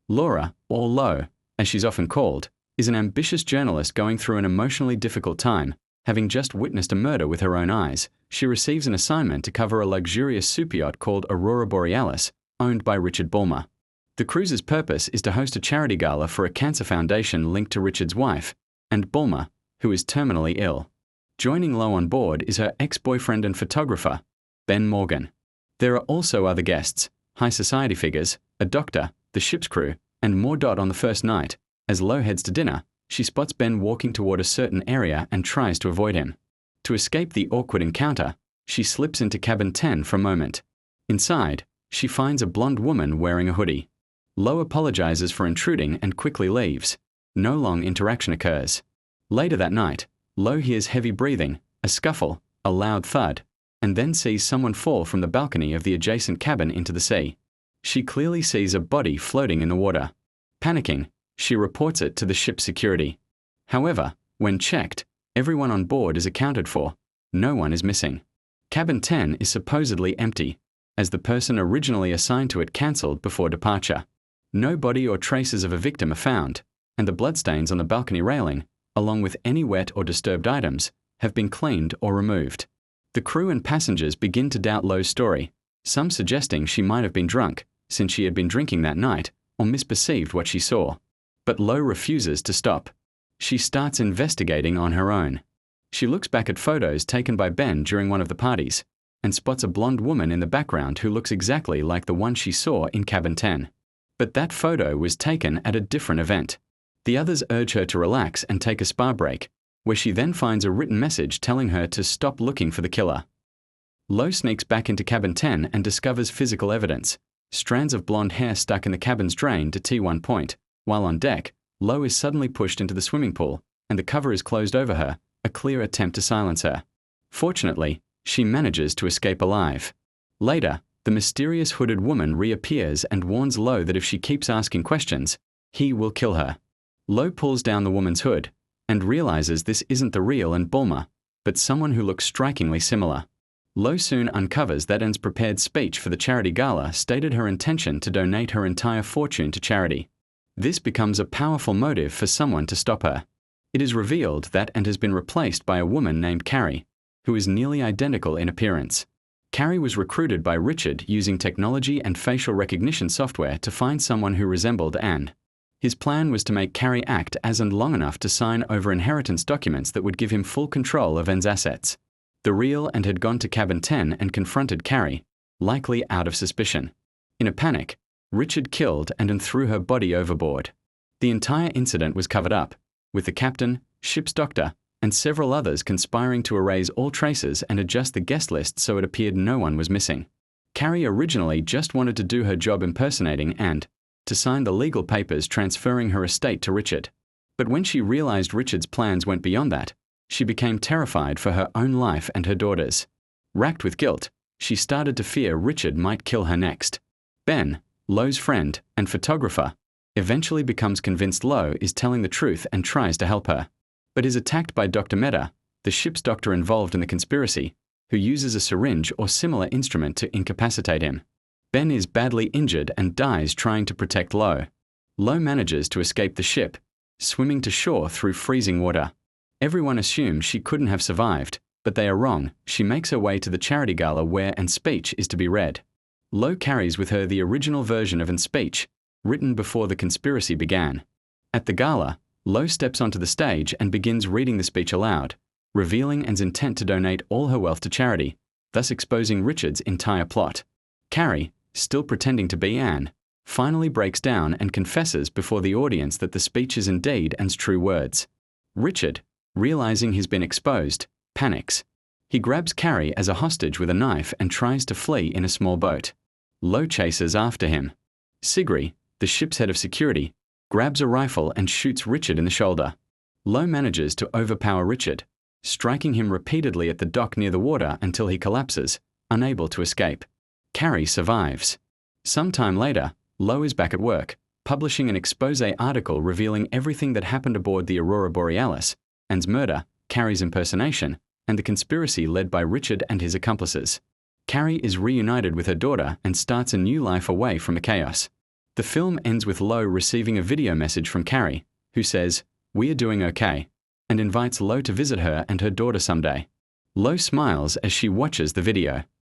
Laura, or Lo, as she's often called, is an ambitious journalist going through an emotionally difficult time. Having just witnessed a murder with her own eyes, she receives an assignment to cover a luxurious super yacht called Aurora Borealis, owned by Richard Bulmer. The cruise's purpose is to host a charity gala for a cancer foundation linked to Richard's wife, and Bulmer, who is terminally ill. Joining Lo on board is her ex-boyfriend and photographer, Ben Morgan. There are also other guests, high society figures, a doctor, the ship's crew, and more. On the first night, as Lo heads to dinner, she spots Ben walking toward a certain area and tries to avoid him. To escape the awkward encounter, she slips into cabin 10 for a moment. Inside, she finds a blonde woman wearing a hoodie. Lo apologizes for intruding and quickly leaves. No long interaction occurs. Later that night, Lo hears heavy breathing, a scuffle, a loud thud, and then sees someone fall from the balcony of the adjacent cabin into the sea. She clearly sees a body floating in the water. Panicking, she reports it to the ship's security. However, when checked, everyone on board is accounted for. No one is missing. Cabin 10 is supposedly empty, as the person originally assigned to it cancelled before departure. No body or traces of a victim are found, and the bloodstains on the balcony railing, along with any wet or disturbed items, have been cleaned or removed. The crew and passengers begin to doubt Lo's story, some suggesting she might have been drunk, since she had been drinking that night, or misperceived what she saw. But Lo refuses to stop. She starts investigating on her own. She looks back at photos taken by Ben during one of the parties, and spots a blonde woman in the background who looks exactly like the one she saw in cabin 10. But that photo was taken at a different event. The others urge her to relax and take a spa break, where she then finds a written message telling her to stop looking for the killer. Lo sneaks back into cabin 10 and discovers physical evidence, strands of blonde hair stuck in the cabin's drain to T1 point. While on deck, Lo is suddenly pushed into the swimming pool, and the cover is closed over her, a clear attempt to silence her. Fortunately, she manages to escape alive. Later, the mysterious hooded woman reappears and warns Lo that if she keeps asking questions, he will kill her. Lo pulls down the woman's hood, and realizes this isn't the real and Bulmer, but someone who looks strikingly similar. Lo soon uncovers that Anne's prepared speech for the charity gala stated her intention to donate her entire fortune to charity. This becomes a powerful motive for someone to stop her. It is revealed that Anne has been replaced by a woman named Carrie, who is nearly identical in appearance. Carrie was recruited by Richard using technology and facial recognition software to find someone who resembled Anne. His plan was to make Carrie act as Anne long enough to sign over inheritance documents that would give him full control of Anne's assets. The real Anne had gone to cabin 10 and confronted Carrie, likely out of suspicion. In a panic, Richard killed and threw her body overboard. The entire incident was covered up, with the captain, ship's doctor, and several others conspiring to erase all traces and adjust the guest list so it appeared no one was missing. Carrie originally just wanted to do her job impersonating and to sign the legal papers transferring her estate to Richard. But when she realized Richard's plans went beyond that, she became terrified for her own life and her daughter's. Racked with guilt, she started to fear Richard might kill her next. Ben, Lo's friend and photographer, eventually becomes convinced Lo is telling the truth and tries to help her, but is attacked by Dr. Mehta, the ship's doctor involved in the conspiracy, who uses a syringe or similar instrument to incapacitate him. Ben is badly injured and dies trying to protect Lo. Lo manages to escape the ship, swimming to shore through freezing water. Everyone assumes she couldn't have survived, but they are wrong. She makes her way to the charity gala where Anne's speech is to be read. Lo carries with her the original version of Anne's speech, written before the conspiracy began. At the gala, Lo steps onto the stage and begins reading the speech aloud, revealing Anne's intent to donate all her wealth to charity, thus exposing Richard's entire plot. Carrie, still pretending to be Anne, finally breaks down and confesses before the audience that the speech is indeed Anne's true words. Richard, realizing he's been exposed, panics. He grabs Carrie as a hostage with a knife and tries to flee in a small boat. Lo chases after him. Sigri, the ship's head of security, grabs a rifle and shoots Richard in the shoulder. Lo manages to overpower Richard, striking him repeatedly at the dock near the water until he collapses, unable to escape. Carrie survives. Sometime later, Lo is back at work, publishing an expose article revealing everything that happened aboard the Aurora Borealis, Anne's murder, Carrie's impersonation, and the conspiracy led by Richard and his accomplices. Carrie is reunited with her daughter and starts a new life away from the chaos. The film ends with Lo receiving a video message from Carrie, who says, "We are doing okay," and invites Lo to visit her and her daughter someday. Lo smiles as she watches the video.